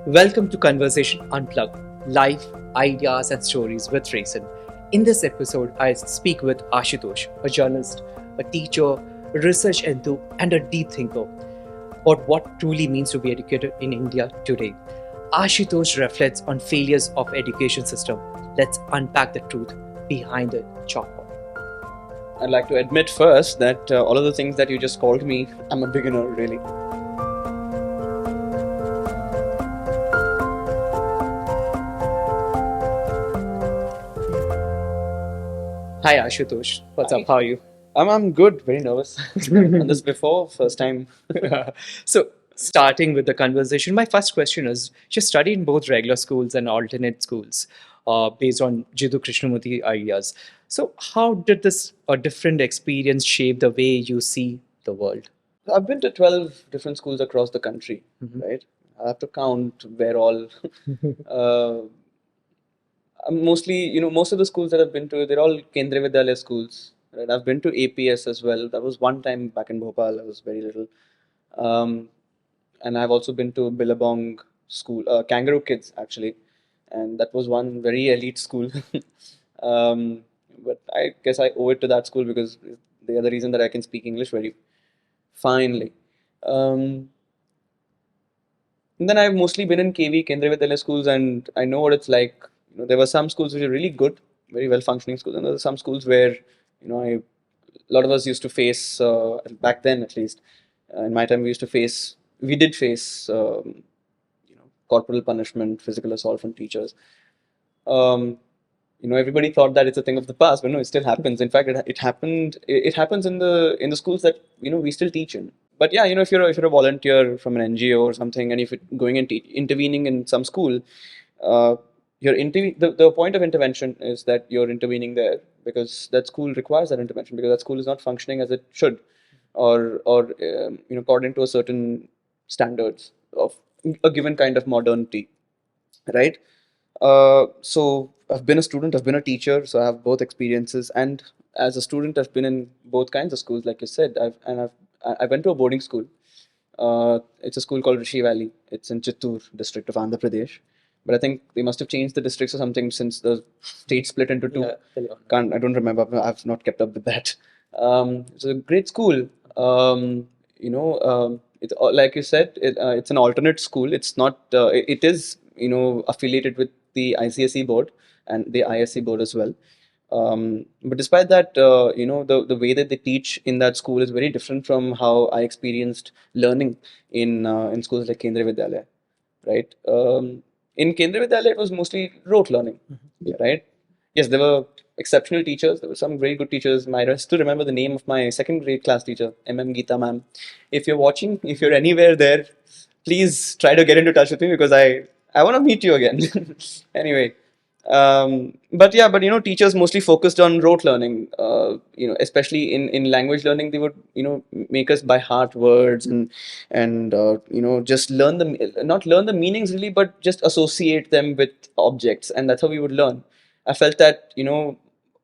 Welcome to Conversation Unplugged, life, ideas, and stories with Raisin. In this episode, I speak with Ashutosh, a journalist, a teacher, a research enthusiast, and a deep thinker about what truly means to be educated in India today. Ashutosh reflects on failures of education system. Let's unpack the truth behind the chalkboard. I'd like to admit first that all of the things that you just called me, I'm a beginner, really. Hi Ashutosh, what's Hi. up? How are you? I'm good, very nervous. Done this before, first time. So, starting with the conversation, my first question is: you studied in both regular schools and alternate schools, based on Jiddu Krishnamurti ideas. So, how did this different experience shape the way you see the world? I've been to 12 different schools across the country, right? I have to count where all. uh, Mostly, most of the schools that I've been to, they're all Kendriya Vidyalaya schools. Right? I've been to APS as well. That was one time back in Bhopal. I was very little. Um, and I've also been to Billabong school, Kangaroo Kids actually, and that was one very elite school. um, but I guess I owe it to that school because they are the reason that I can speak English very finely. Um, and then I've mostly been in KV, Kendriya Vidyalaya schools, and I know what it's like. There were some schools which are really good, very well functioning schools, and there were some schools where, a lot of us used to face, back then at least, in my time, we did face, corporal punishment, physical assault from teachers. Um, Everybody thought that it's a thing of the past, but no, it still happens. In fact, it happened. It happens in the schools that we still teach in. But yeah, if you're a volunteer from an NGO or something, and if you're going and intervening in some school, uh, the point of intervention is that you're intervening there because that school requires that intervention because that school is not functioning as it should, or according to a certain standards of a given kind of modernity, right? So I've been a student, I've been a teacher, so I have both experiences. And as a student, I've been in both kinds of schools, like you said. I went to a boarding school. It's a school called Rishi Valley. It's in Chittoor district of Andhra Pradesh. But I think they must have changed the districts or something since the state split into two. I don't remember. I've not kept up with that. It's a great school. It's like you said. It's an alternate school. It's not. It is affiliated with the ICSE board and the ISE board as well. But despite that, the way that they teach in that school is very different from how I experienced learning in schools like Kendriya Vidyalaya, right? In Kendriya Vidyalaya, it was mostly rote learning, right? Yes, there were exceptional teachers. There were some very good teachers. I still remember the name of my second grade class teacher, MM Geeta ma'am. If you're watching, if you're anywhere there, please try to get into touch with me because I want to meet you again. Anyway, but teachers mostly focused on rote learning. Especially in language learning, they would make us by heart words and just not learn the meanings really, but just associate them with objects, and that's how we would learn. I felt that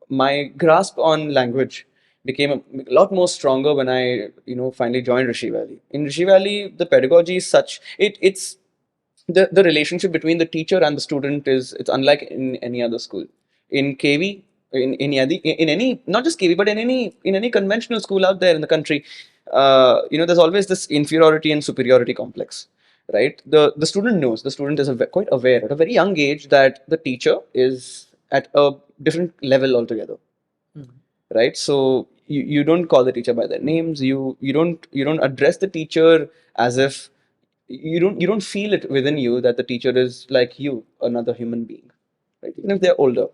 my grasp on language became a lot more stronger when I finally joined Rishi Valley. In Rishi Valley, the pedagogy is such it's the relationship between the teacher and the student is it's unlike in any other school. In KV, in any not just KV but in any conventional school out there in the country, there's always this inferiority and superiority complex, right? The student knows, the student is quite aware at a very young age that the teacher is at a different level altogether, right? So you don't call the teacher by their names. You don't address the teacher as if you don't feel it within you that the teacher is like you, another human being, right? Even if they're older.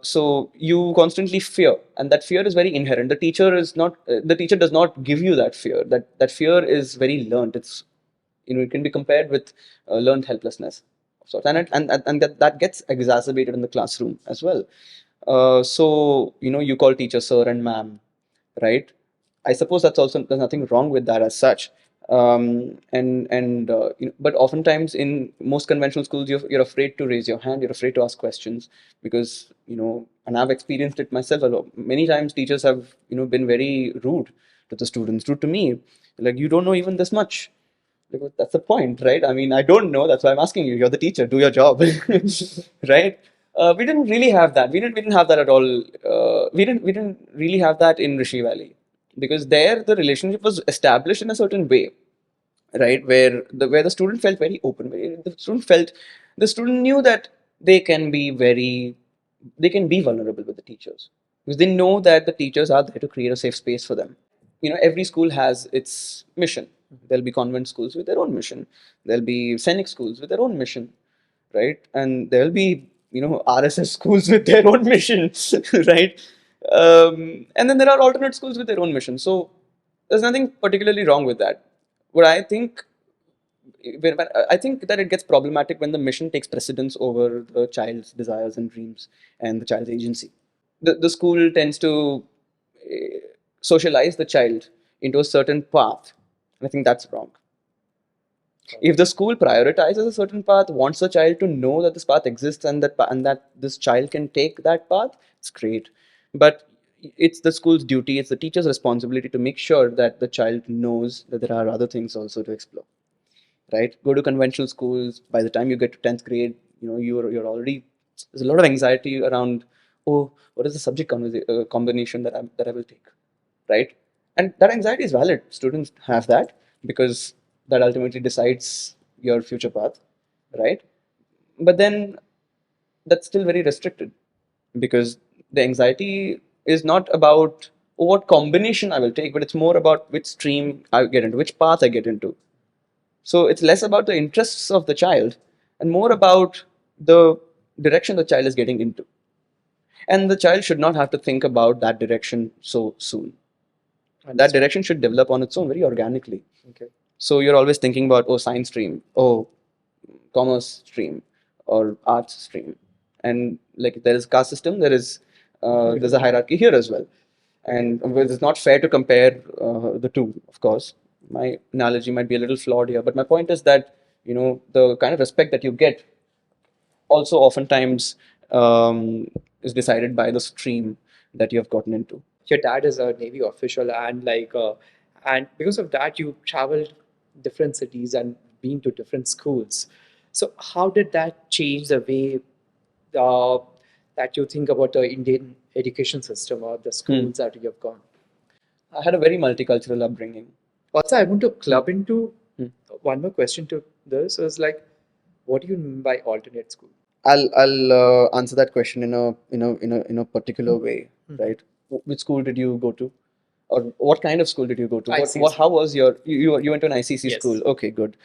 So you constantly fear, and that fear is very inherent. The teacher does not give you that fear. That fear is very learned. It can be compared with learned helplessness of sorts, and that gets exacerbated in the classroom as well. So you call teacher sir and ma'am, right? I suppose there's nothing wrong with that as such. But oftentimes in most conventional schools, you're afraid to raise your hand, you're afraid to ask questions because and I've experienced it myself a lot. Many times teachers have been very rude to the students, rude to me, like you don't know even this much, Because that's the point, right? I mean, I don't know. That's why I'm asking you. You're the teacher. Do your job, right? We didn't really have that. We didn't have that at all. We didn't really have that in Rishi Valley, because there the relationship was established in a certain way, right? Where the student felt very open. Where the student knew that they can be very they can be vulnerable with the teachers, because they know that the teachers are there to create a safe space for them. Every school has its mission. There'll be convent schools with their own mission. There'll be scenic schools with their own mission, right? And there'll be RSS schools with their own mission, right? And then there are alternate schools with their own mission. So there's nothing particularly wrong with that. What I think I think that it gets problematic when the mission takes precedence over the child's desires and dreams and the child's agency. The school tends to socialize the child into a certain path. And I think that's wrong. If the school prioritizes a certain path, wants the child to know that this path exists and that this child can take that path, it's great. But it's the school's duty, it's the teacher's responsibility to make sure that the child knows that there are other things also to explore. Right? Go to conventional schools. By the time you get to 10th grade, you're already there's a lot of anxiety around. Oh, what is the subject combination that I will take, right? And that anxiety is valid. Students have that because that ultimately decides your future path, right? But then that's still very restricted, because the anxiety is not about, oh, what combination I will take, but it's more about which stream I get into, which path I get into. So it's less about the interests of the child and more about the direction the child is getting into. And the child should not have to think about that direction so soon. That direction should develop on its own very organically. Okay. So you're always thinking about, oh, science stream, oh, commerce stream, or arts stream. And like there is caste system, there's a hierarchy here as well. And it's not fair to compare the two, of course. My analogy might be a little flawed here, but my point is that the kind of respect that you get also oftentimes is decided by the stream that you have gotten into. Your dad is a Navy official, and because of that, you traveled different cities and been to different schools. So, how did that change the way uh, that you think about the Indian education system or the schools that you have gone? I had a very multicultural upbringing. Also, I want to club into Hmm. one more question to this is like, what do you mean by alternate school? I'll answer that question in a particular way, Mhm. right? Which school did you go to, or what kind of school did you go to? ICSE. How was you went to an ICC Yes. school? Okay, good.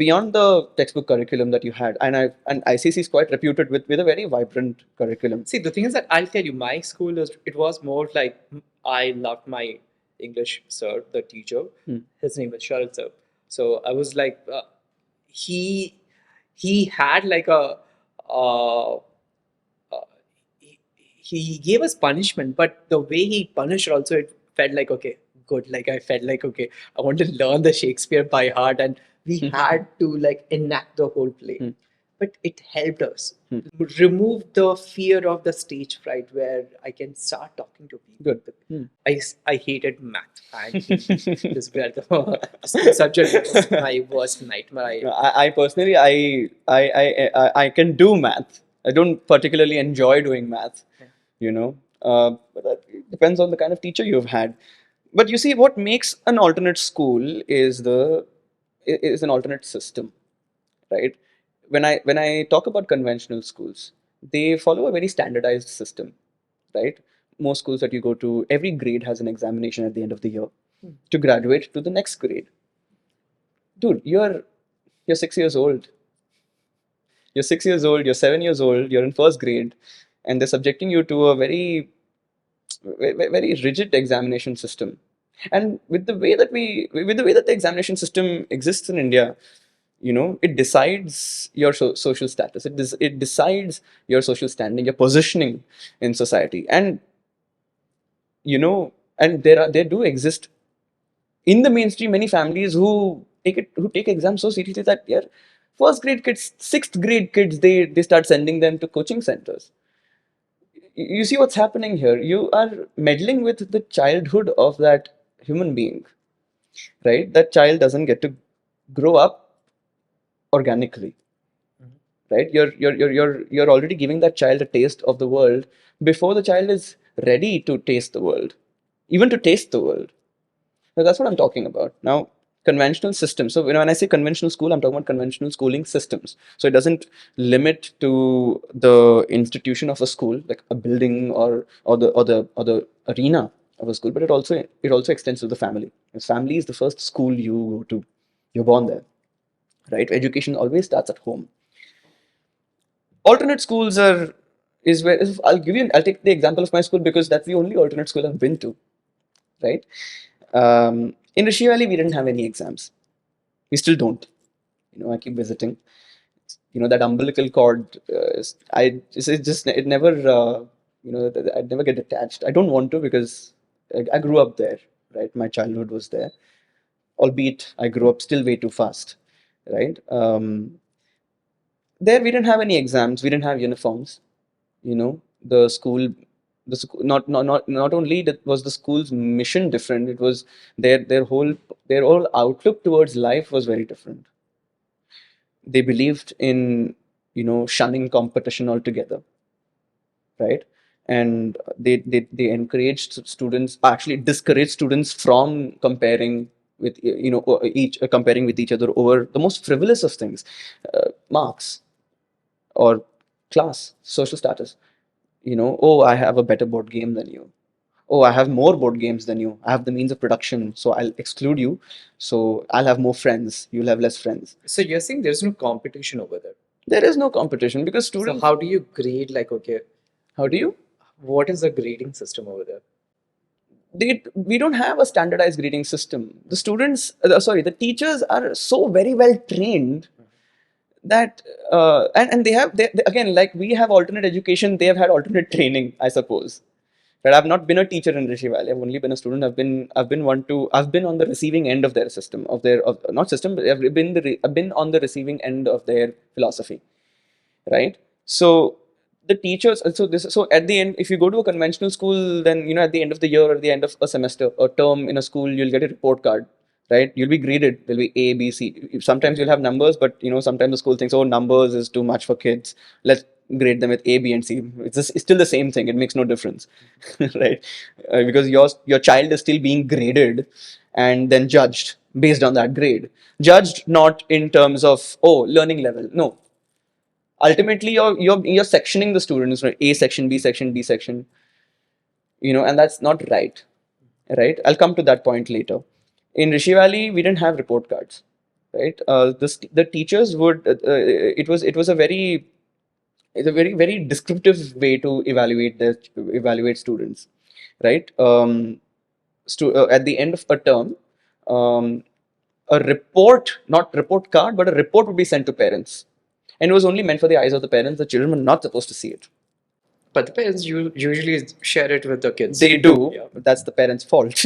Beyond the textbook curriculum that you had, and ICC is quite reputed with a very vibrant curriculum. See, the thing is that I'll tell you, my school it was more like I loved my English sir, the teacher. Hmm. His name was Sharad sir. So I was like, he he had like uh, he gave us punishment, but the way he punished also, it felt like okay, good. Like I felt like okay, I want to learn the Shakespeare by heart, and we had to like enact the whole play. Hmm. But it helped us Hmm. remove the fear of the stage fright, where I can start talking to people. Good. Hmm. I hated math, and this where the subject was my worst nightmare. I personally, I can do math. I don't particularly enjoy doing math, but that depends on the kind of teacher you've had. But you see, what makes an alternate school is an alternate system, right? When I talk about conventional schools, they follow a very standardized system, right? Most schools that you go to, every grade has an examination at the end of the year to graduate to the next grade. Dude, you're 6 years old. You're 6 years old, you're 7 years old, you're in first grade, and they're subjecting you to a very rigid examination system. And with the way that the examination system exists in India, it decides your social status. It decides your social standing, your positioning in society. And there do exist in the mainstream many families who take exams so seriously that first grade kids, sixth grade kids, they start sending them to coaching centers. You see what's happening here? You are meddling with the childhood of that human being. right? That child doesn't get to grow up organically, right? You're already giving that child a taste of the world before the child is ready to taste the world, even to taste the world. So that's what I'm talking about. Now, conventional systems. So when I say conventional school, I'm talking about conventional schooling systems. So it doesn't limit to the institution of a school, like a building or the arena of a school, but it also extends to the family. The family is the first school you go to. You're born there, right? Education always starts at home. Alternate schools are is where I'll take the example of my school because that's the only alternate school I've been to, right? In Rishi Valley, we didn't have any exams. We still don't. I keep visiting. That umbilical cord. It's just it never. I'd never get attached. I don't want to because I grew up there, right? My childhood was there, albeit I grew up still way too fast, right? There we didn't have any exams. We didn't have uniforms. The school, not only that was the school's mission different. It was their whole outlook towards life was very different. They believed in shunning competition altogether, right? And they encouraged students, actually discouraged students from comparing with comparing with each other over the most frivolous of things, marks or class, social status. Oh, I have a better board game than you. Oh, I have more board games than you. I have the means of production, so I'll exclude you. So I'll have more friends. You'll have less friends. So you're saying there's no competition over there. There is no competition because So students. how do you grade? Like, okay, How do you? what is the grading system over there? We don't have a standardized grading system. The teachers are so very well trained that and they again, like we have alternate education, they have had alternate training, I suppose. But I've not been a teacher in Rishi Valley. I've only been a student. I've been on the receiving end of their system, of not system, but I've been on the receiving end of their philosophy, right? So the teachers, so at the end, if you go to a conventional school, then at the end of the year or the end of a semester or term in a school, you'll get a report card, right? You'll be graded. There'll be A, B, C. Sometimes you'll have numbers, but sometimes the school thinks, oh, numbers is too much for kids. Let's grade them with A, B, and C. It's still the same thing. It makes no difference, right? Because your child is still being graded and then judged based on that grade. Judged not in terms of learning level. No, ultimately you're sectioning the students, right? A section, B section, D section, and that's not right. Right, I'll come to that point later. In Rishi Valley, we didn't have report cards, right? The teachers would it was a very it's a very very descriptive way to evaluate students, right? At the end of a term, um, a report, not report card, but a report would be sent to parents, and it was only meant for the eyes of the parents. The children were not supposed to see it. But the parents usually share it with the kids. They do, Yeah. but that's the parents' fault.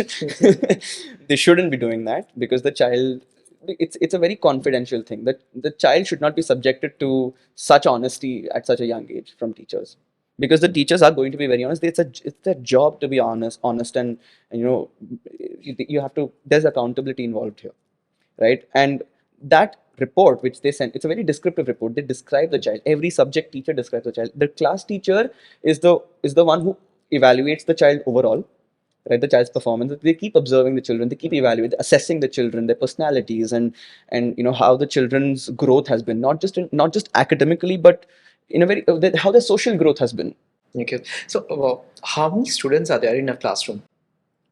They shouldn't be doing that because the child. It's a very confidential thing that the child should not be subjected to such honesty at such a young age from teachers, because the teachers are going to be very honest. It's their job to be honest, and you have to. There's accountability involved here, right? And that report which they send, it's a very descriptive report. They describe the child. Every subject teacher describes the child. The class teacher is the one who evaluates the child overall, right? The child's performance. They keep observing the children. They keep evaluating, assessing the children, their personalities, and how the children's growth has been, not just academically, but in a very how their social growth has been Okay. So how many students are there in a classroom?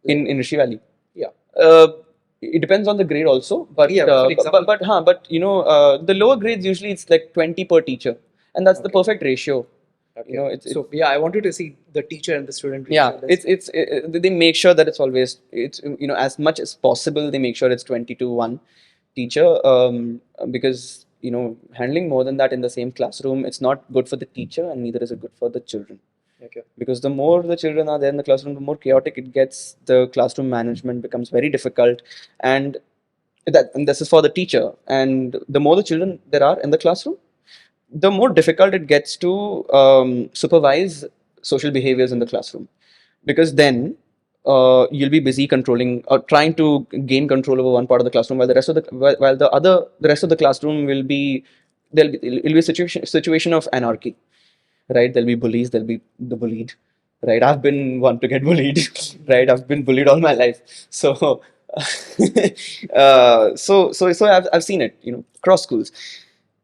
in Rishi Valley. Yeah. It depends on the grade also, but Yeah, for example- the lower grades usually it's like 20 per teacher, and that's the Okay. perfect ratio. Okay. It's So yeah, I wanted to see the teacher and the student. yeah, ratio. they make sure that it's as much as possible they make sure it's 20 to 1 teacher, because handling more than that in the same classroom, it's not good for the teacher and neither is it good for the children. Okay. Because the more the children are there in the classroom, the more chaotic it gets. The classroom management becomes very difficult, and this is for the teacher. And the more the children there are in the classroom, the more difficult it gets to supervise social behaviors in the classroom. Because then you'll be busy controlling or trying to gain control over one part of the classroom, while the rest of the classroom will be it'll be a situation of anarchy, right? There'll be bullies, there'll be the bullied, right? I've been one to get bullied, right? I've been bullied all my life, so I've seen it, across schools.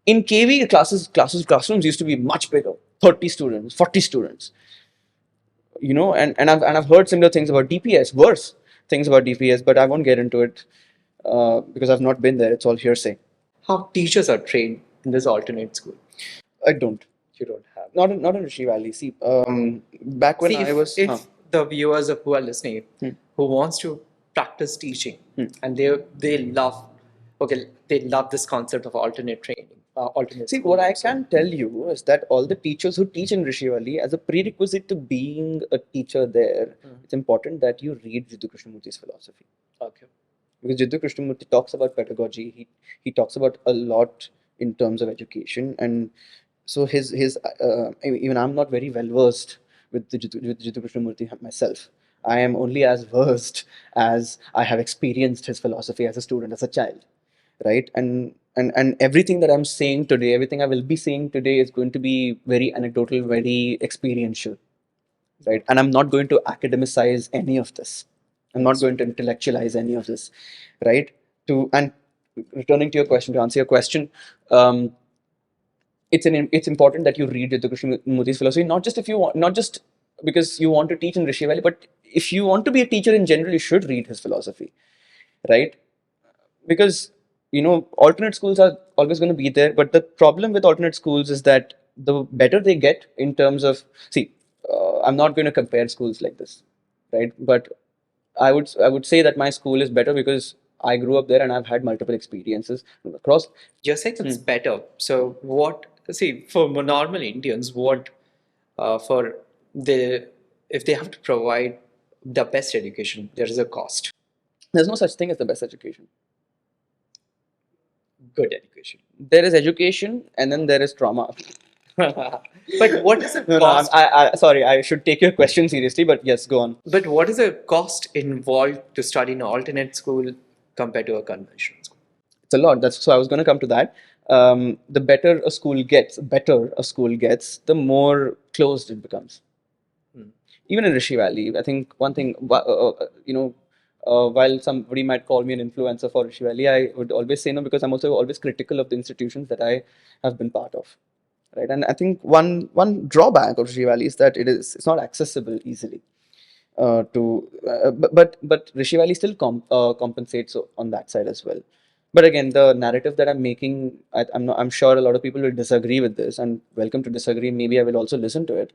In KV, classrooms used to be much bigger, 30 students, 40 students, and I've heard similar things about DPS, worse things about DPS, but I won't get into it because I've not been there. It's all hearsay. How teachers are trained in this alternate school? I don't. You don't have. Not in Rishi Valley. See, back when See, I was, if the viewers who are listening, Hmm. who wants to practice teaching, Hmm. and they love, they love this concept of alternate training, alternate. See, what I can tell you is that all the teachers who teach in Rishi Valley, as a prerequisite to being a teacher there, it's important that you read Jiddu Krishnamurthy's philosophy. Okay. Because Jiddu Krishnamurthy talks about pedagogy. He talks about a lot in terms of education, and so his even I'm not very well versed with Jiddu Krishnamurthy myself. I am only as versed as I have experienced his philosophy as a student, as a child, right? And everything that I'm saying today, everything I will be saying today is going to be very anecdotal, very experiential, right? And I'm not going to academicize any of this. I'm not going to intellectualize any of this, right? And returning to your question, to answer your question, it's important that you read Jiddu Krishnamurthy's philosophy, not just because you want to teach in Rishi Valley, but if you want to be a teacher in general, you should read his philosophy, right? Because alternate schools are always going to be there, but the problem with alternate schools is that the better they get in terms of, see, I'm not going to compare schools like this, right? But I would say that my school is better because I grew up there and I've had multiple experiences across. You're saying it's better. So what? See, for normal Indians, what for the if they have to provide the best education, there is a cost. There's no such thing as the best education. Good education. There is education, and then there is trauma. But what is the No, cost? sorry, I should take your question seriously, but yes, go on. But what is the cost involved to study in an alternate school compared to a conventional school? It's a lot. So I was going to come to that. The better a school gets, the more closed it becomes. Even in Rishi Valley, I think one thing, while somebody might call me an influencer for Rishi Valley, I would always say no, because I'm also always critical of the institutions that I have been part of, right? And I think one drawback of Rishi Valley is that it's not accessible easily. But Rishi Valley still compensates on that side as well. But again, the narrative that I'm making, I'm sure a lot of people will disagree with this, and welcome to disagree. Maybe I will also listen to it.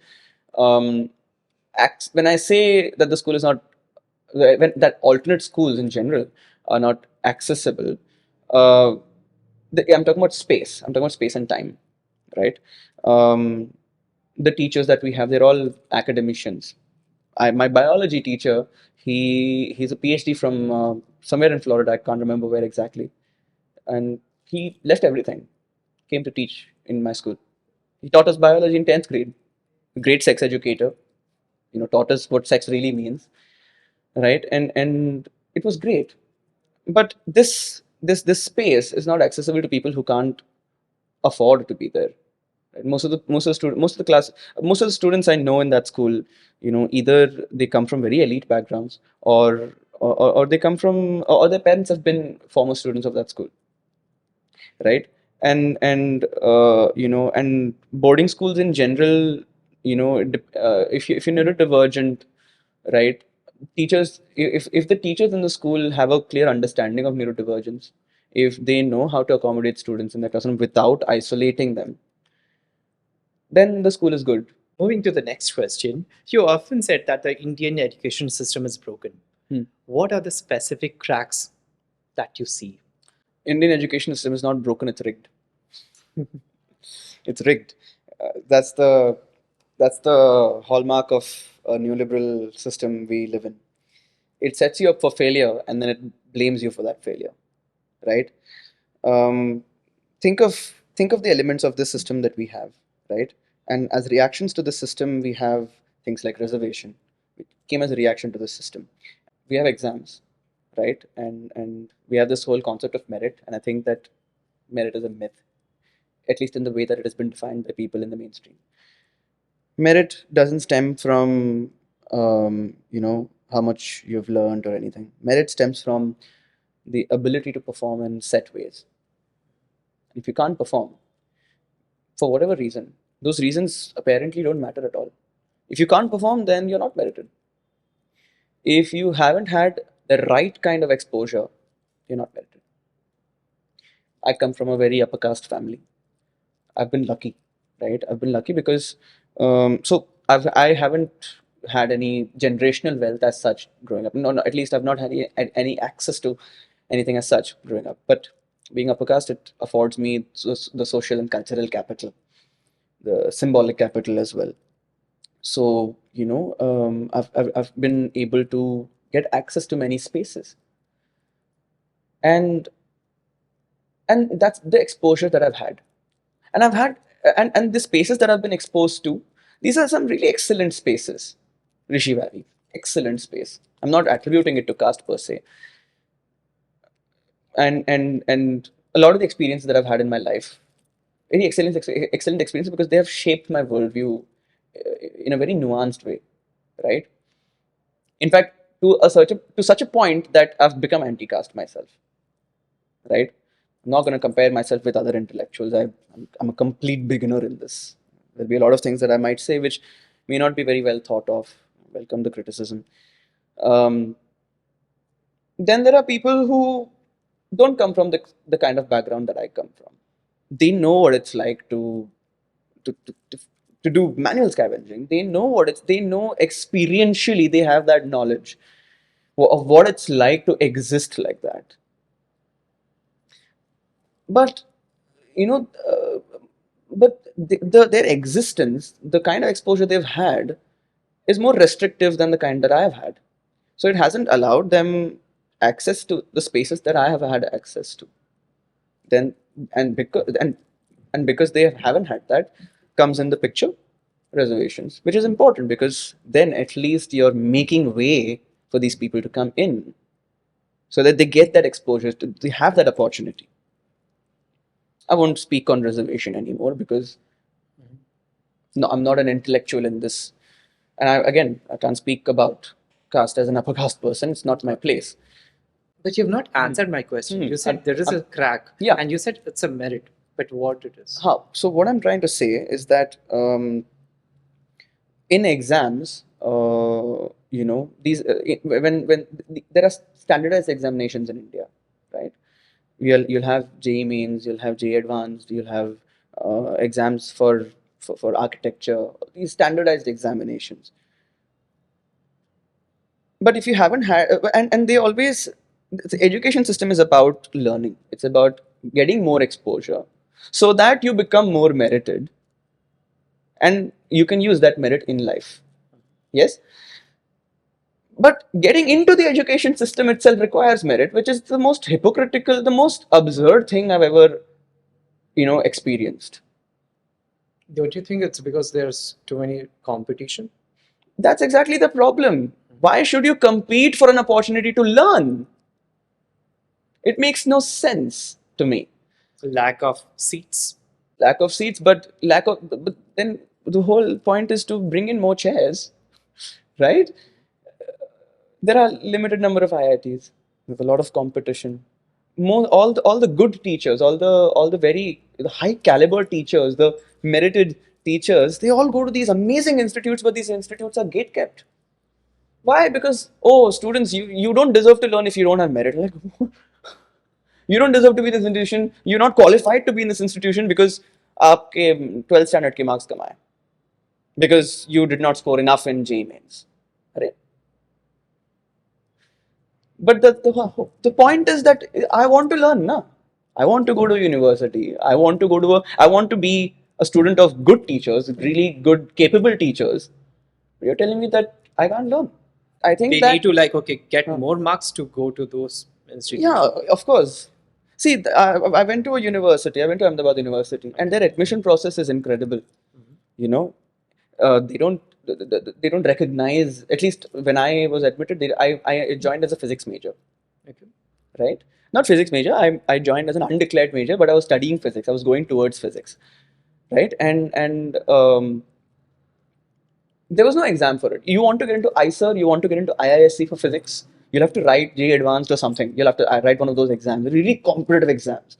Um, when I say that the school is not, when that alternate schools in general are not accessible, uh, I'm talking about space. I'm talking about space and time, right? Um, the teachers that we have, they're all academicians. My biology teacher, he's a PhD from somewhere in Florida. I can't remember where exactly, and he left everything, came to teach in my school. He taught us biology in 10th grade. Great sex educator, taught us what sex really means, right? And it was great. But this space is not accessible to people who can't afford to be there. Right? Most of the students I know in that school, either they come from very elite backgrounds, or they come from, or their parents have been former students of that school, right? And boarding schools in general, if you're neurodivergent, right? Teachers, if the teachers in the school have a clear understanding of neurodivergence, if they know how to accommodate students in the classroom without isolating them, then the school is good. Moving to the next question, you often said that the Indian education system is broken. What are the specific cracks that you see? Indian education system is not broken, it's rigged. It's rigged. That's the hallmark of a neoliberal system we live in. It sets you up for failure, and then it blames you for that failure, right? Um, think of the elements of this system that we have, right? And as reactions to the system, we have things like reservation, It came as a reaction to the system. We have exams, right? And we have this whole concept of merit, and I think that merit is a myth, at least in the way that it has been defined by people in the mainstream. Merit doesn't stem from how much you've learned or anything. Merit stems from the ability to perform in set ways. If you can't perform for whatever reason, those reasons apparently don't matter at all. If you can't perform, then you're not merited. If you haven't had the right kind of exposure, you're not merited. I come from a very upper caste family. I've been lucky, right? I've been lucky because I haven't had any generational wealth as such growing up. No, at least I've not had any access to anything as such growing up. But being upper caste, it affords me the social and cultural capital, the symbolic capital as well. So I've been able to get access to many spaces, and that's the exposure that I've had. And I've had and the spaces that I've been exposed to, these are some really excellent spaces. Rishi Valley, excellent space. I'm not attributing it to caste per se. And a lot of the experiences that I've had in my life, very excellent experiences, because they have shaped my worldview in a very nuanced way, right? In fact, to such a point that I've become anti-caste myself, right? I'm not going to compare myself with other intellectuals. I'm a complete beginner in this. There'll be a lot of things that I might say which may not be very well thought of. Welcome the criticism. Um, then there are people who don't come from the kind of background that I come from. They know what it's like to, to, to, to do manual scavenging. They know they know experientially, they have that knowledge of what it's like to exist like that. But you know, but their existence, the kind of exposure they've had, is more restrictive than the kind that I have had. So it hasn't allowed them access to the spaces that I have had access to. Then and because they haven't had that, comes in the picture reservations, which is important, because then at least you're making way for these people to come in, so that they get that exposure, they have that opportunity. I won't speak on reservation anymore because no, I'm not an intellectual in this, and I can't speak about caste as an upper caste person. It's not my place. But you've not answered my question. You said there is a crack, yeah. and you said it's a merit, but what it is? How? So what I'm trying to say is that in exams, these when there are standardized examinations in India, right? You'll have JEE Mains, you'll have JEE Advanced, you'll have exams for architecture. These standardized examinations. But if you haven't had, and they always, the education system is about learning. It's about getting more exposure, so that you become more merited, and you can use that merit in life. Yes. But getting into the education system itself requires merit, which is the most hypocritical, the most absurd thing I've ever, experienced. Don't you think it's because there's too many competition? That's exactly the problem. Why should you compete for an opportunity to learn? It makes no sense to me. Lack of seats. Lack of seats, but then the whole point is to bring in more chairs, right? There are limited number of IITs with a lot of competition. All the good teachers, the high caliber teachers, the merited teachers, they all go to these amazing institutes, but these institutes are gate kept. Why? Because students, you don't deserve to learn if you don't have merit. Like, you don't deserve to be in this institution. You're not qualified to be in this institution because आपके 12th standard के marks कम आए, because you did not score enough in JEE Mains. Right? But the point is that I want to learn, na? I want to go to university. I want to be a student of good teachers, really good, capable teachers. You're telling me that I can't learn. I think They need to get more marks to go to those institutions. Yeah, of course. See, I went to a university. I went to Ahmedabad University, and their admission process is incredible. You know, they don't. they don't recognize. At least when I was admitted, I joined as a physics major, Okay. right? Not physics major. I joined as an undeclared major, but I was studying physics. I was going towards physics, right? And there was no exam for it. You want to get into ICER, you want to get into IISc for physics, you'll have to write JEE Advanced or something. You'll have to write one of those exams, really competitive exams,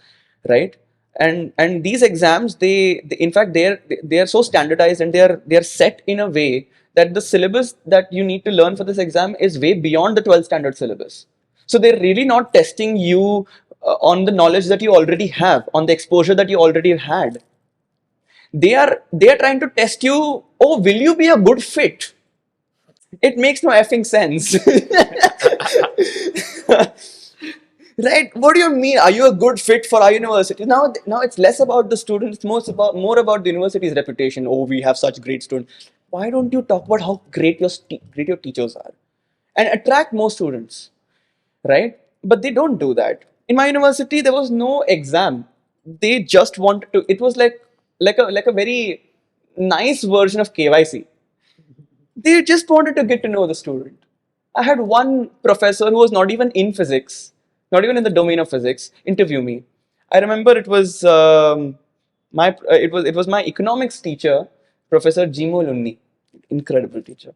right? And these exams, they in fact they are so standardized, and they are set in a way that the syllabus that you need to learn for this exam is way beyond the 12th standard syllabus. So they're really not testing you on the knowledge that you already have, on the exposure that you already had. They are trying to test you. Oh, will you be a good fit? It makes no effing sense. Right? What do you mean? Are you a good fit for our university? Now it's less about the students, it's more about the university's reputation. Oh, we have such great students. Why don't you talk about how great your teachers are, and attract more students, right? But they don't do that. In my university, there was no exam. They just wanted to. It was like a very nice version of KYC. They just wanted to get to know the student. I had one professor who was not even in physics, not even in the domain of physics, interview me. I remember it was my economics teacher, Professor Jimo Lunni, incredible teacher.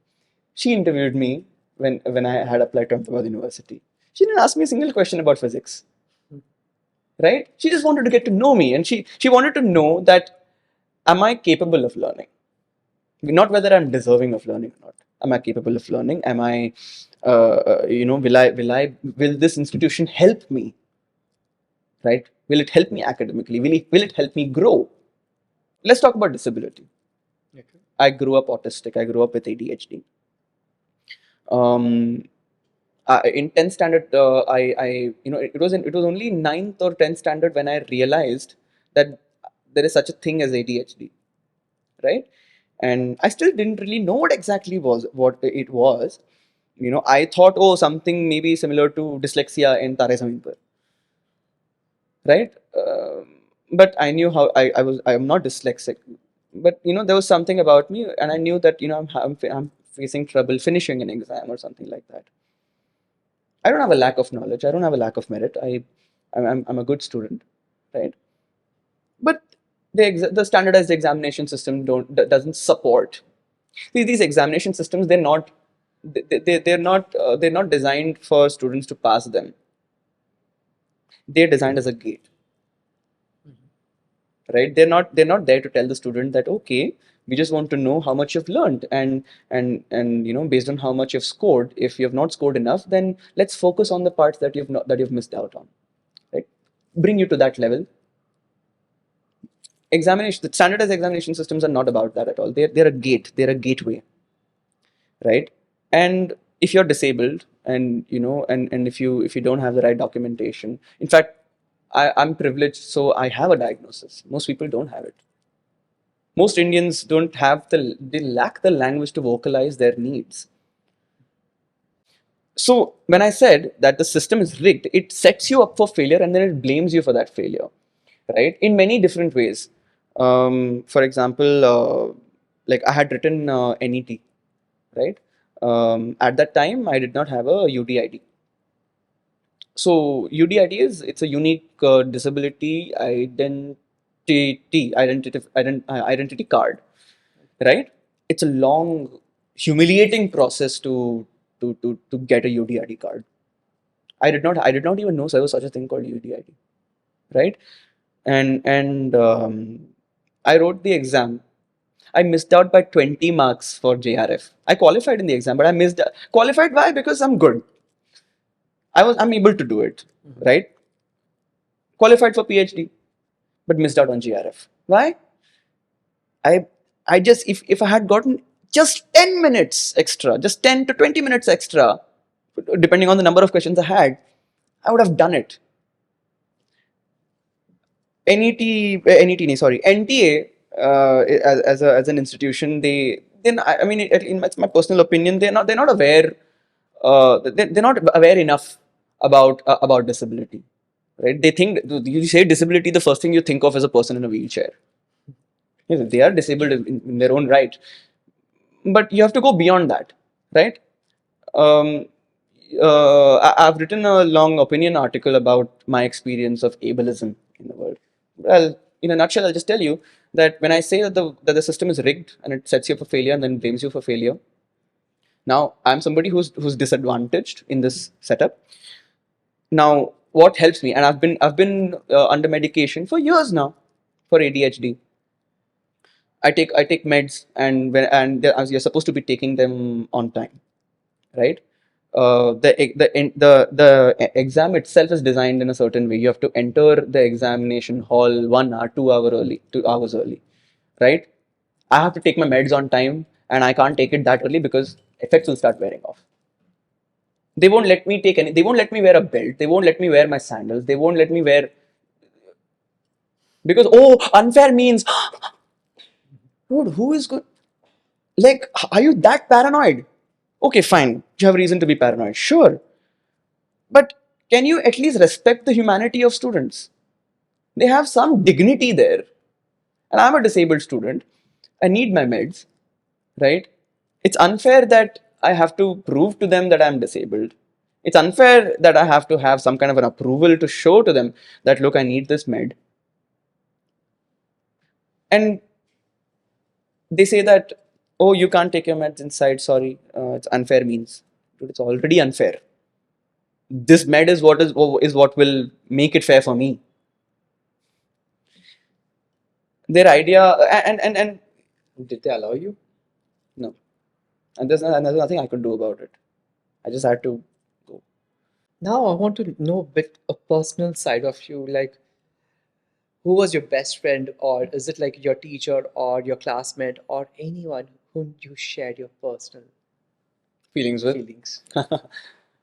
She interviewed me when I had applied to Ahmedabad University. She didn't ask me a single question about physics, right? She just wanted to get to know me, and she wanted to know that, am I capable of learning? Not whether I'm deserving of learning or not. Am I capable of learning? Am I, will this institution help me, right? Will it help me academically? Will it help me grow? Let's talk about disability. Okay. I grew up autistic. I grew up with ADHD. Um, in 10th standard, it was only 9th or 10th standard when I realized that there is such a thing as ADHD, right? And I still didn't really know what it was. I thought, oh, something maybe similar to dyslexia in Tare Zameen Par, right? But I knew how I am not dyslexic, but there was something about me, and I knew that I'm facing trouble finishing an exam or something like that. I don't have a lack of knowledge. I don't have a lack of merit. I'm a good student, right? But the standardized examination system doesn't support. These examination systems, they're not designed for students to pass them. They're designed as a gate, right? They're not there to tell the student that, okay, we just want to know how much you've learned, and based on how much you've scored. If you have not scored enough, then let's focus on the parts that you've missed out on, right? Bring you to that level. The standardized examination systems are not about that at all. They're a gate. They're a gateway, right? And if you're disabled, and if you don't have the right documentation. In fact, I'm privileged, so I have a diagnosis. Most people don't have it. Most Indians don't have they lack the language to vocalize their needs. So when I said that the system is rigged, it sets you up for failure, and then it blames you for that failure, right? In many different ways. For example, like I had written NET, right? At that time, I did not have a UDID. So UDID it's a unique disability identity card, right? It's a long, humiliating process to get a UDID card. I did not even know there was such a thing called UDID, right? And I wrote the exam. I missed out by 20 marks for JRF. I qualified in the exam, but I missed. Qualified why? Because I'm good. I'm able to do it, right? Qualified for PhD, but missed out on GRF. Why? I I just if I had gotten just 10 minutes extra, just 10 to 20 minutes extra, depending on the number of questions I had, I would have done it. Sorry, NTA, as an institution, I mean, in my personal opinion, they're not aware, they're not aware enough about disability, right? They think, you say disability, the first thing you think of is a person in a wheelchair. They are disabled in their own right, but you have to go beyond that, right? um, I've written a long opinion article about my experience of ableism in the world. Well, in a nutshell, I'll just tell you that when I say that the system is rigged and it sets you up for failure and then blames you for failure, now I'm somebody who's disadvantaged in this setup. Now, what helps me, and I've been under medication for years now for ADHD. I take meds, and as you're supposed to be taking them on time, right? The exam itself is designed in a certain way. You have to enter the examination hall 1 hour, 2 hour early, 2 hours early, right? I have to take my meds on time, and I can't take it that early because effects will start wearing off. They won't let me take any. They won't let me wear a belt. They won't let me wear my sandals. They won't let me wear because unfair means, dude, who is good? Like, are you that paranoid? Okay, fine. You have reason to be paranoid, sure. But can you at least respect the humanity of students? They have some dignity there. And I'm a disabled student. I need my meds, right? It's unfair that I have to prove to them that I'm disabled. It's unfair that I have to have some kind of an approval to show to them that, look, I need this med. And they say that, oh, you can't take your meds inside, sorry. It's unfair means. Dude, it's already unfair. This med is what will make it fair for me. Their idea, and Did they allow you? no, and there's nothing I could do about it. I just had to go. Now I want to know a bit a personal side of you, like who was your best friend, or is it like your teacher or your classmate or anyone whom you shared your personal Feelings with. feelings?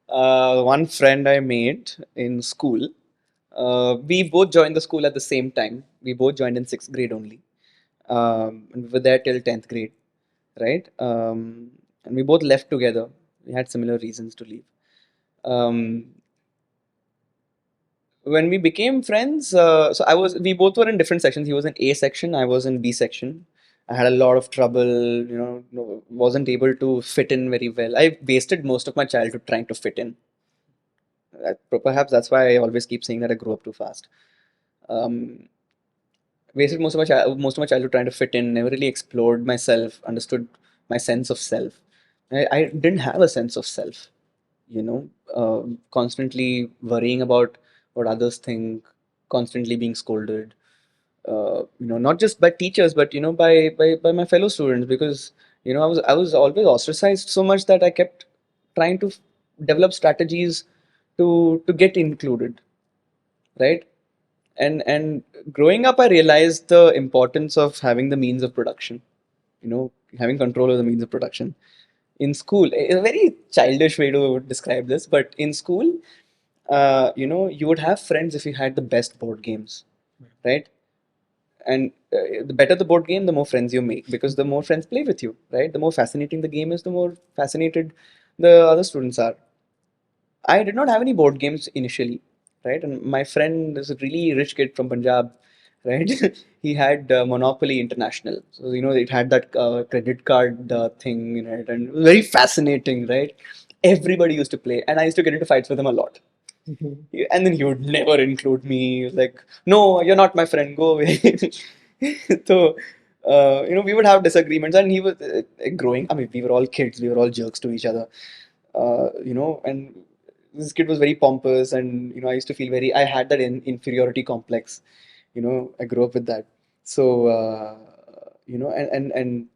One friend I made in school. We both joined the school at the same time. We both joined in sixth grade only. And we were there till 10th grade, right? And we both left together. We had similar reasons to leave. Um, when we became friends, we both were in different sections. He was in A section, I was in B section. I had a lot of trouble, wasn't able to fit in very well. I wasted most of my childhood trying to fit in. Perhaps that's why I always keep saying that I grew up too fast. Um, Wasted most of my childhood trying to fit in. Never really explored myself, understood my sense of self. I didn't have a sense of self. Constantly worrying about what others think, constantly being scolded. Not just by teachers, but by my fellow students, because I was always ostracized so much that I kept trying to develop strategies to get included, right? And growing up, I realized the importance of having the means of production, having control of the means of production. In school, a very childish way to describe this, but in school, you would have friends if you had the best board games, right? And the better the board game, the more friends you make, because the more friends play with you, right? The more fascinating the game is, the more fascinated the other students are. I did not have any board games initially, right? And my friend is a really rich kid from Punjab, right? He had Monopoly International, so it had that credit card thing in it, and it was very fascinating, right? Everybody used to play, and I used to get into fights with him a lot. And then he would never include me. He was like, "No, you're not my friend. Go away." So, we would have disagreements, and he was growing. I mean, we were all kids. We were all jerks to each other. And this kid was very pompous, and I used to feel very. I had that inferiority complex. I grew up with that. So, and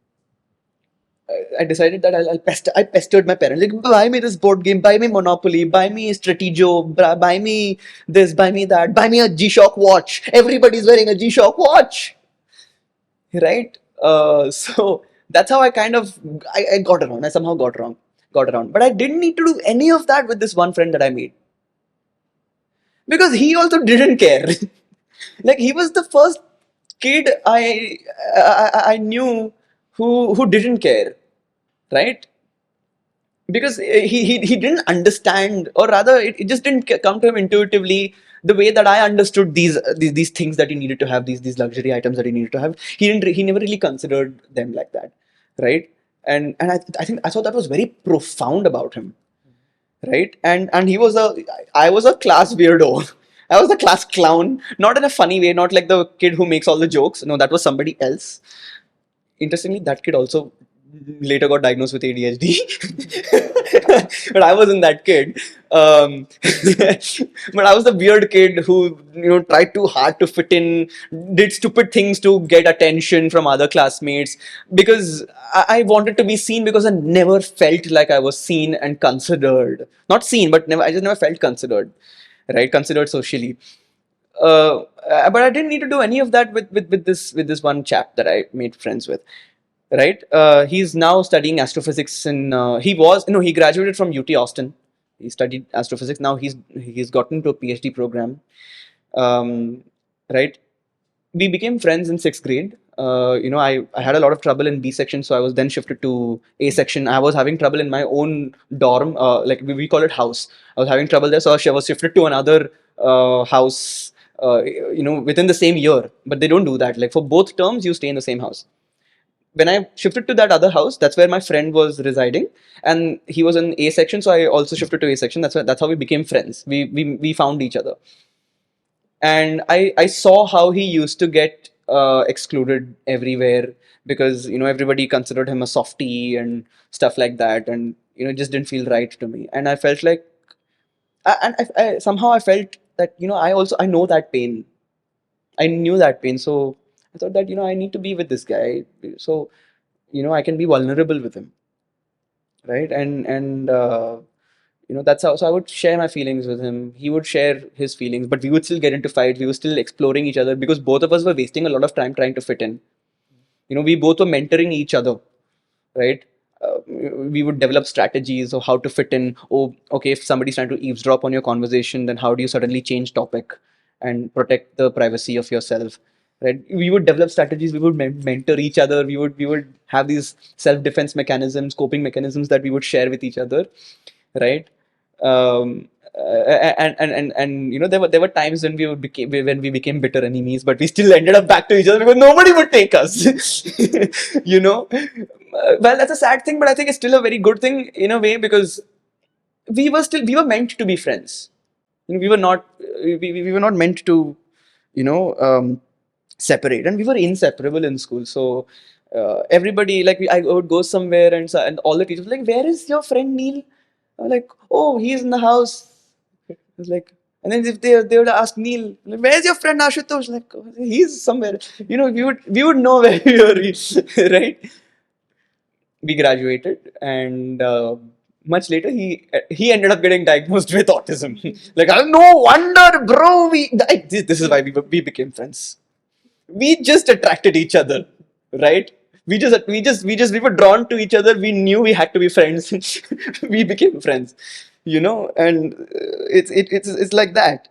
I decided that I pestered my parents, like, buy me this board game, buy me Monopoly, buy me Strategio, buy me this, buy me that, buy me a G-Shock watch. Everybody's wearing a G-Shock watch, right? So that's how I got around. I somehow got around, but I didn't need to do any of that with this one friend that I made, because he also didn't care. Like, he was the first kid I knew who didn't care, right? Because he didn't understand, or rather it just didn't come to him intuitively the way that I understood these things that he needed to have, these luxury items that he needed to have. He never really considered them like that, right? and I think I thought that was very profound about him, right? And he was a I was a class weirdo. I was a class clown, not in a funny way, not like the kid who makes all the jokes. No, that was somebody else. Interestingly, that kid also later got diagnosed with ADHD. But I wasn't that kid. But I was the weird kid who, tried too hard to fit in, did stupid things to get attention from other classmates because I wanted to be seen, because I never felt like I was seen and considered. Not seen, but never. I just never felt considered, right? Considered socially. But I didn't need to do any of that with this one chap that I made friends with, right? He's now studying astrophysics, and he graduated from UT Austin. He studied astrophysics. Now he's gotten to a PhD program, um, right? We became friends in sixth grade. I had a lot of trouble in B section, so I was then shifted to A section. I was having trouble in my own dorm, like we call it house. I was having trouble there, so I was shifted to another house. Within the same year, but they don't do that. Like for both terms, you stay in the same house. When I shifted to that other house, that's where my friend was residing, and he was in A section, so I also shifted to A section. That's how we became friends. We found each other, and I saw how he used to get excluded everywhere because everybody considered him a softie and stuff like that, and it just didn't feel right to me, and I felt like, I somehow I felt that I know that pain. I knew that pain, so I thought that I need to be with this guy, so I can be vulnerable with him, right? And that's how. So I would share my feelings with him. He would share his feelings, but we would still get into fights. We were still exploring each other because both of us were wasting a lot of time trying to fit in. We both were mentoring each other, right? We would develop strategies of how to fit in. Oh, okay, if somebody's trying to eavesdrop on your conversation, then how do you suddenly change topic and protect the privacy of yourself, right? We would develop strategies. We would mentor each other. We would have these self defense mechanisms, coping mechanisms that we would share with each other, right? And there were times when we became bitter enemies, but we still ended up back to each other because nobody would take us. Well, that's a sad thing, but I think it's still a very good thing in a way, because we were meant to be friends. We were not we were not meant to you know separate, and we were inseparable in school. So everybody, like, I would go somewhere, and all the teachers were like, "Where is your friend Neil?" I'm like, "Oh, he's in the house." I was like, and then if they would ask Neil, like, "Where's your friend Ashutosh?" Like, "Oh, he's somewhere. We would know where we were, right? We graduated, and much later he ended up getting diagnosed with autism. Like, no wonder, bro. This is why we became friends. We just attracted each other, right? We were drawn to each other. We knew we had to be friends. We became friends, and it's like that.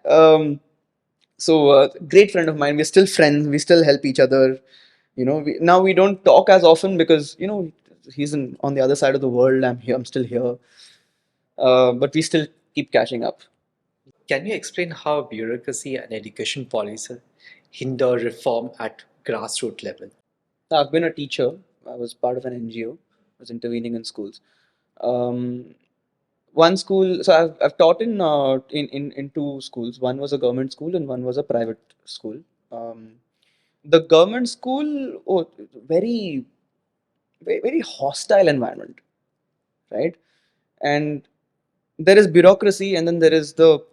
So great friend of mine. We're still friends. We still help each other. Now we don't talk as often because he's on the other side of the world. I'm here. I'm still here. But we still keep catching up. Can you explain how bureaucracy and education policy hinder reform at grassroots level? I've been a teacher. I was part of an NGO. I was intervening in schools. Um, One school. So I've taught in two schools. One was a government school and one was a private school. The government school, oh, very very, very hostile environment, right? And there is bureaucracy, and then there is the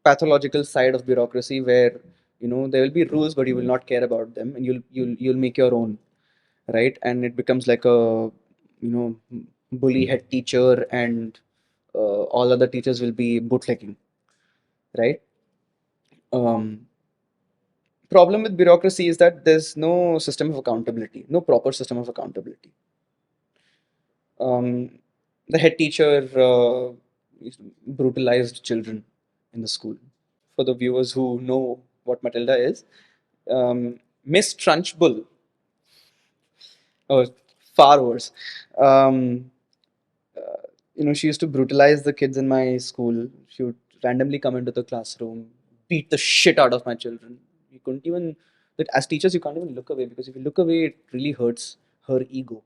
pathological side of bureaucracy where there will be rules, but you will not care about them, and you'll make your own, right? And it becomes like a bully head teacher, and all other teachers will be bootlicking, right? um, Problem with bureaucracy is that there's no system of accountability, no proper system of accountability. um, the head teacher brutalized children in the school. For the viewers who know what Matilda is, Miss Trunchbull, or far worse, um, she used to brutalize the kids in my school. She would randomly come into the classroom, beat the shit out of my children. You couldn't even, like, as teachers, you can't even look away, because if you look away, it really hurts her ego.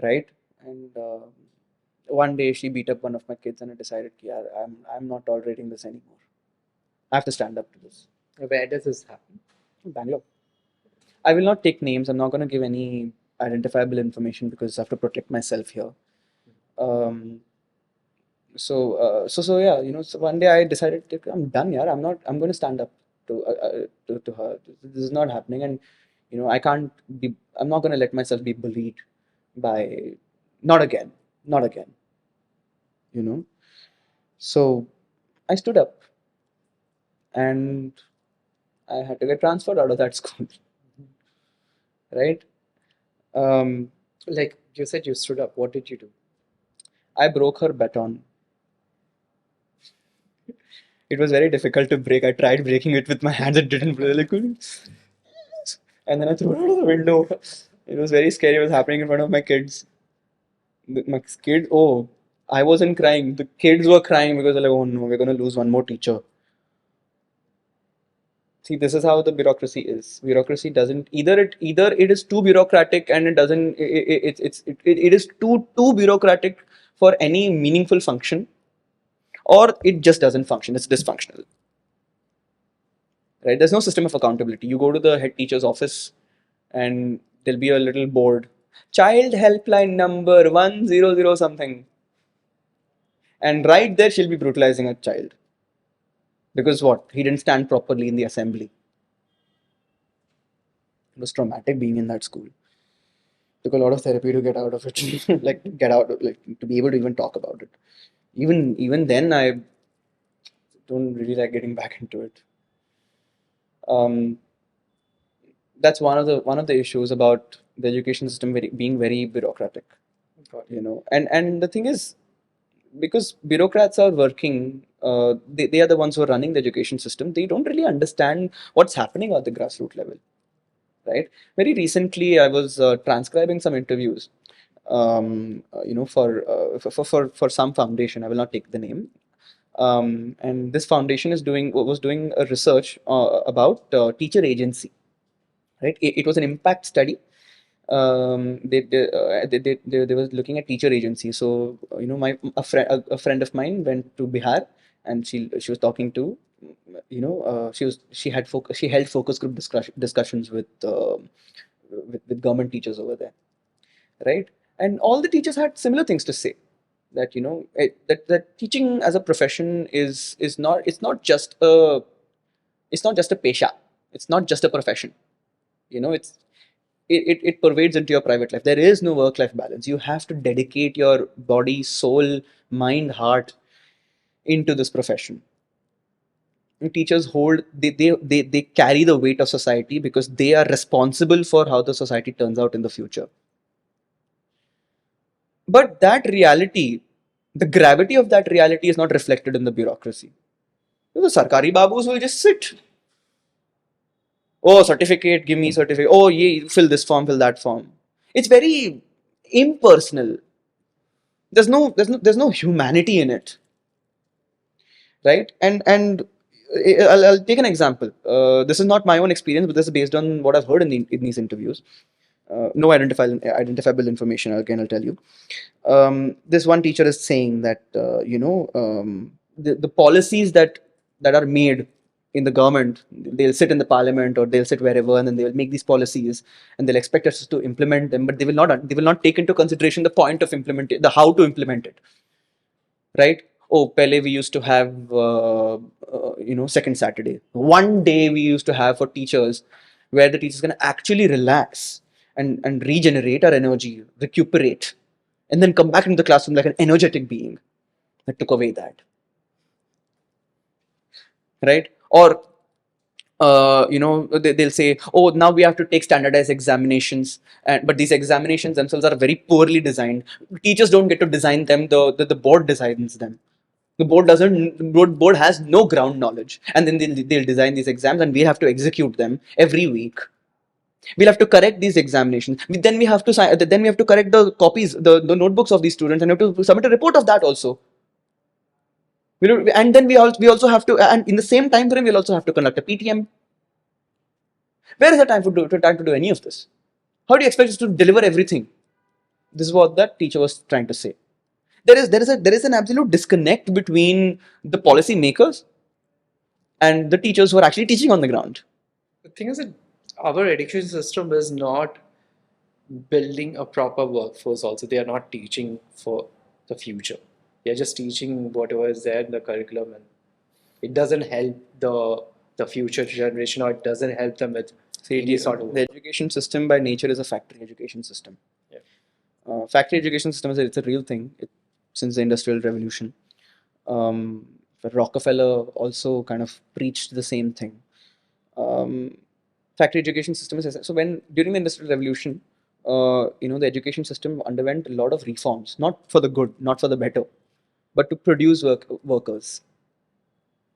right? And one day she beat up one of my kids, and I decided, yeah, I'm not tolerating this anymore. I have to stand up to this. Where does this happen? Bangalore. I will not take names. I'm not going to give any identifiable information because I have to protect myself here. Um, so yeah, so one day I decided, I'm done, yeah. I'm going to stand up to her. This is not happening, and I can't be. I'm not going to let myself be bullied by, not again, not again. You know. So I stood up, and I had to get transferred out of that school, right? Um, Like you said, you stood up. What did you do? I broke her baton. It was very difficult to break. I tried breaking it with my hands. It didn't break. Like, and then I threw it out of the window. It was very scary. It was happening in front of my kids. My kids, oh, I wasn't crying. The kids were crying because they're like, oh no, we're going to lose one more teacher. See, this is how the bureaucracy is. Bureaucracy doesn't either it is too bureaucratic and it doesn't it is too bureaucratic for any meaningful function, or it just doesn't function. It's dysfunctional, right? There's no system of accountability. You go to the head teacher's office and there'll be a little board, child helpline number 100 something, and right there she'll be brutalizing a child because what, he didn't stand properly in the assembly. It was traumatic being in that school. Took a lot of therapy to get out of it. Like get out of, like, to be able to even talk about it. Even then I don't really like getting back into it. um, that's one of the issues about the education system being very bureaucratic. And the thing is, because bureaucrats are working, they are the ones who are running the education system. They don't really understand what's happening at the grassroots level, right? Very recently I was transcribing some interviews, for some foundation. I will not take the name. And this foundation was doing a research about teacher agency, right? It was an impact study. They was looking at teacher agency. So a friend of mine went to Bihar, and she was talking to, she held focus group discussions with government teachers over there, right? And all the teachers had similar things to say, that that teaching as a profession is not, it's not just a pesha, it's not just a profession. It pervades into your private life. There is no work life balance. You have to dedicate your body, soul, mind, heart into this profession. And teachers they carry the weight of society because they are responsible for how the society turns out in the future. But that reality, the gravity of that reality is not reflected in the bureaucracy. The sarkari babus will just sit. Oh, certificate, give me certificate. Oh, yeah, fill this form, fill that form. It's very impersonal. There's no humanity in it, right? And I'll take an example. This is not my own experience, but this is based on what I've heard in these interviews. No identifiable information. Again, I'll tell you. This one teacher is saying that the policies that are made in the government, they'll sit in the parliament or they'll sit wherever, and then they will make these policies, and they'll expect us to implement them, but they will not take into consideration the point of implement it, the how to implement it, right? Oh, Pele, we used to have second Saturday. One day we used to have for teachers, where the teachers can actually relax and regenerate our energy, recuperate, and then come back into the classroom like an energetic being. That took away that, right? Or they'll say, oh, now we have to take standardized examinations, but these examinations themselves are very poorly designed. Teachers don't get to design them. The board designs them. The board doesn't. Board has no ground knowledge, and then they'll design these exams, and we have to execute them every week. We'll have to correct these examinations. Then we have to then we have to correct the copies, the notebooks of these students, and we have to submit a report of that also. And then we also have to, and in the same time frame, we'll also have to conduct a PTM. Where is the time to do any of this? How do you expect us to deliver everything? This is what that teacher was trying to say. There is an absolute disconnect between the policy makers and the teachers who are actually teaching on the ground. The thing is that our education system is not building a proper workforce also. They are not teaching for the future. They are just teaching whatever is there in the curriculum, and it doesn't help the future generation, or it doesn't help them with any sort of The education system by nature is a factory education system. Yeah. Factory education system it's a real thing since the Industrial Revolution. But Rockefeller also kind of preached the same thing. Factory education system is so when during the Industrial Revolution, the education system underwent a lot of reforms, not for the good, not for the better, but to produce workers,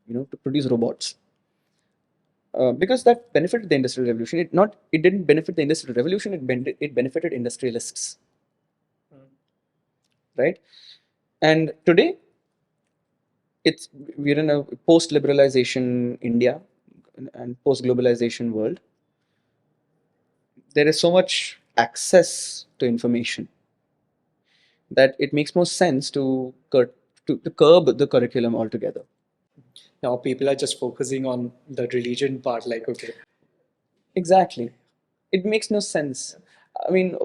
to produce robots. Because that benefited the Industrial Revolution. It didn't benefit the Industrial Revolution. It benefited industrialists, right? And today, we're in a post-liberalization India and post-globalization world. There is so much access to information that it makes more sense to curb the curriculum altogether. now people are just focusing on the religion part, like, okay, Exactly. It makes no sense. I mean,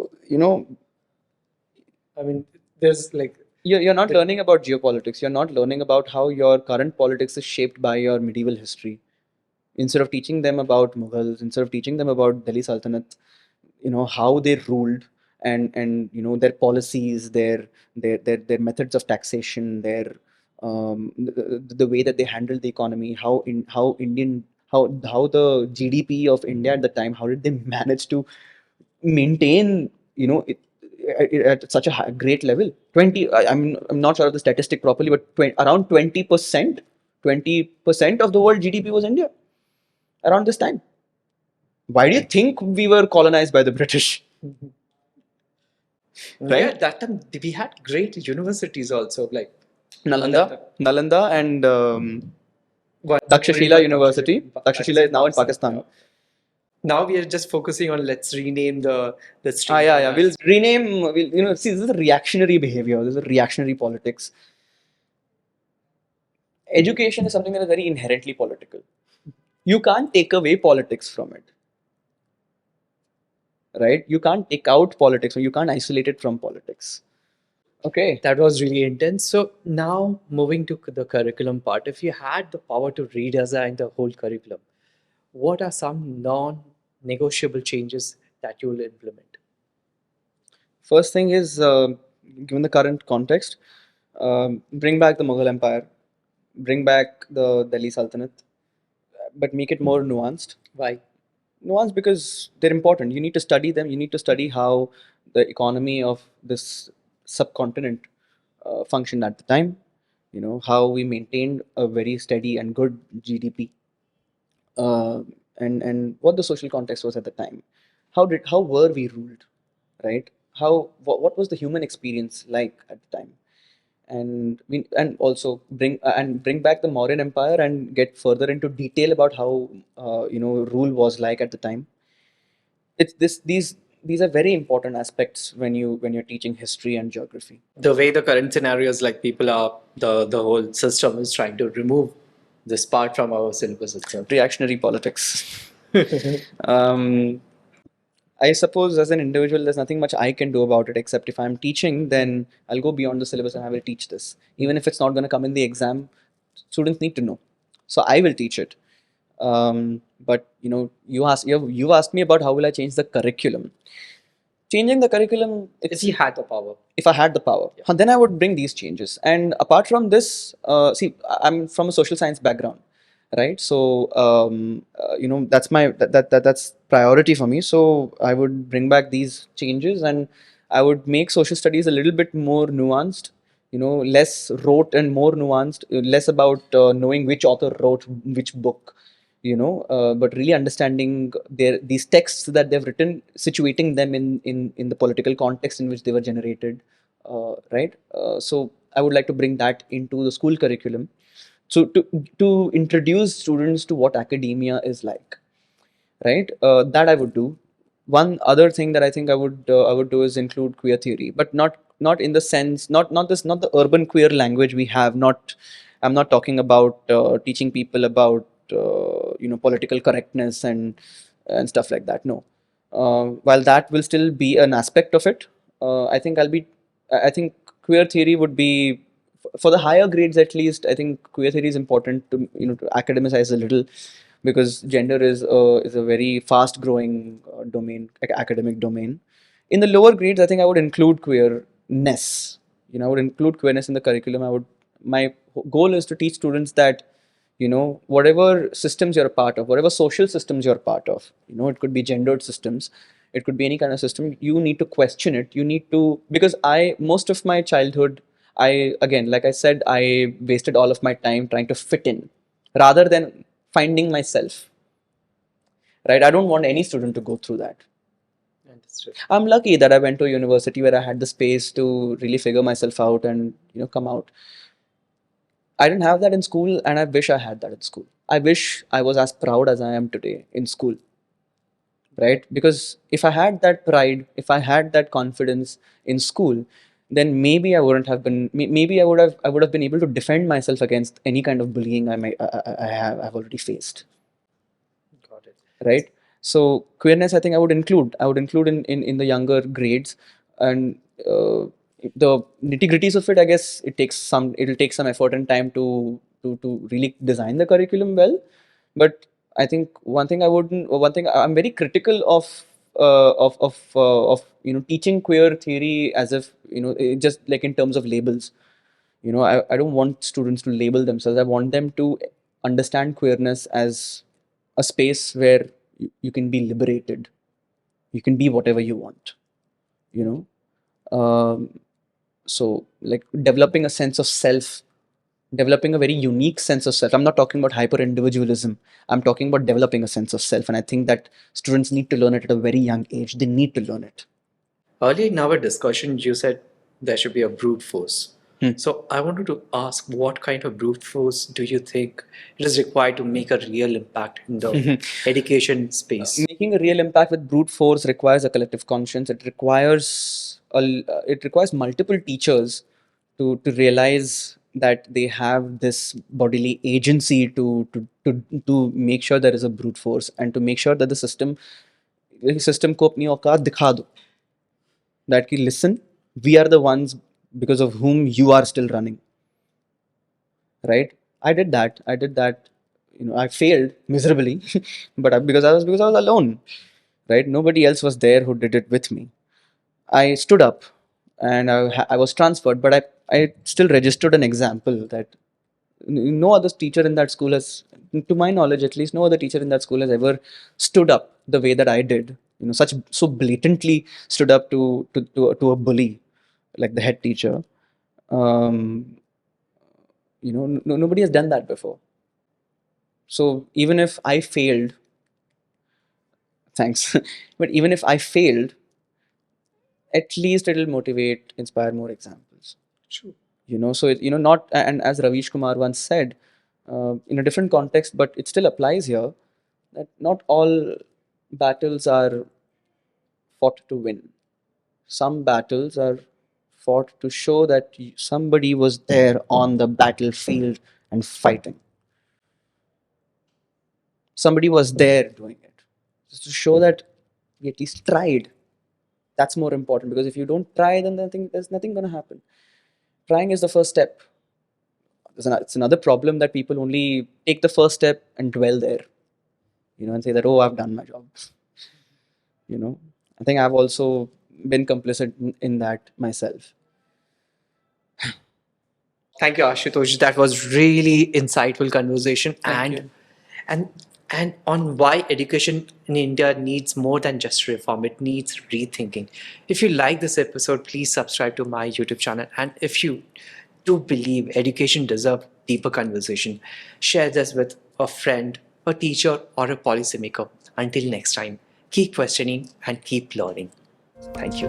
I mean, there's like you're not learning about geopolitics. You're not learning about how your current politics is shaped by your medieval history. Instead of teaching them about Mughals, instead of teaching them about Delhi Sultanate, how they ruled and their policies, their methods of taxation, the way that they handled the economy, how the GDP of India at the time, how did they manage to maintain at such a great level. 20 I'm not sure of the statistic properly, but around 20% of the world GDP was India around this time. Why do you think we were colonized by the British? yeah, Right? that time we had great universities also, like Nalanda and one Takshashila University. Takshashila is now in Pakistan. Yeah. Now we are just focusing on, let's rename the street. Yeah. We'll rename. See, this is a reactionary behavior. This is a reactionary politics. Education is something that is very inherently political. You can't take away politics from it, right? You can't take out politics, or you can't isolate it from politics. Okay. That was really intense. So now moving to the curriculum part, if you had the power to redesign the whole curriculum, what are some non-negotiable changes that you will implement? First thing is, given the current context, bring back the Mughal Empire, bring back the Delhi Sultanate, but make it more nuanced. Why? Nuanced because they're important. You need to study them. You need to study how the economy of this subcontinent functioned at the time. How we maintained a very steady and good GDP, uh, and what the social context was at the time. How were we ruled, right? What was the human experience like at the time? And also bring back the Mauryan Empire and get further into detail about how rule was like at the time. It's this these are very important aspects when you're teaching history and geography. The way the current scenario is, like, people are, the whole system is trying to remove this part from our syllabus itself. Reactionary politics. um, I suppose as an individual, there's nothing much I can do about it except if I'm teaching, then I'll go beyond the syllabus and I will teach this. Even if it's not going to come in the exam, students need to know. So I will teach it. But you've asked me about how will I change the curriculum. Changing the curriculum, If you had the power. if I had the power, then I would bring these changes. And apart from this, see, I'm from a social science background, right? So that's priority for me. So I would bring back these changes, and I would make social studies a little bit more nuanced. Less rote and more nuanced. Less about knowing which author wrote which book. But really understanding these texts that they've written, situating them in the political context in which they were generated, right? So I would like to bring that into the school curriculum, so to introduce students to what academia is like, right? That I would do. one other thing that I think I would do is include queer theory, but not in the sense, not the urban queer language we have. Not I'm not talking about teaching people about political correctness and stuff like that. No, while that will still be an aspect of it, I think queer theory would be for the higher grades at least. I think queer theory is important to to academicize a little, because gender is a very fast growing domain, like academic domain. In the lower grades, I think I would include queerness. I would include queerness in the curriculum. My goal is to teach students that whatever systems you're a part of, whatever social systems you're a part of, it could be gendered systems, it could be any kind of system, you need to question it. You need to, because I most of my childhood, I again, like I said, I wasted all of my time trying to fit in rather than finding myself, right? I don't want any student to go through that. Understood. I'm lucky that I went to a university where I had the space to really figure myself out and come out. I didn't have that in school, and I wish I had that in school. I wish I was as proud as I am today in school, right? Because if I had that pride, if I had that confidence in school, then maybe I wouldn't have been. Maybe I would have been able to defend myself against any kind of bullying I've already faced, Got it. right? So queerness, I think I would include in the younger grades, and the nitty gritties of it, I guess it'll take some effort and time to really design the curriculum well. But I think one thing I'm very critical of teaching queer theory as if just like in terms of labels. I don't want students to label themselves. I want them to understand queerness as a space where you can be liberated. You can be whatever you want. You know, so like developing a sense of self, developing a very unique sense of self. I'm not talking about hyper individualism. I'm talking about developing a sense of self, and I think that students need to learn it at a very young age. They need to learn it. Earlier in our discussion, you said there should be a brute force. Hmm. So I wanted to ask, what kind of brute force do you think it is required to make a real impact in the education space? Making a real impact with brute force requires a collective conscience. It requires multiple teachers to realize that they have this bodily agency to make sure there is a brute force, and to make sure that the system को अपनी औकात दिखा दो, that ki listen, we are the ones because of whom you are still running, right? I did that. I failed miserably, but because I was alone, right? Nobody else was there who did it with me. I stood up, and I was transferred, but I still registered an example that no other teacher in that school has, to my knowledge at least, no other teacher in that school has ever stood up the way that I did. So blatantly stood up to a bully like the head teacher. Um, Nobody has done that before. So even if I failed, thanks, but even if I failed, at least it'll motivate, inspire more examples. True. So not, and as Ravish Kumar once said, in a different context, but it still applies here, that not all battles are fought to win. Some battles are fought to show that somebody was there on the battlefield and fighting. Somebody was there doing it. Just to show that we at least tried. That's more important, because if you don't try, then there's nothing going to happen. Trying is the first step. It's another problem that people only take the first step and dwell there, and say that, oh, I've done my job. you know I think I've also been complicit in that myself. Thank you, Ashutosh. That was really insightful conversation, Thank you. and and on why education in India needs more than just reform. It needs rethinking. If you like this episode, please subscribe to my YouTube channel. And if you do believe education deserves deeper conversation, share this with a friend, a teacher, or a policymaker. Until next time, keep questioning and keep learning. Thank you.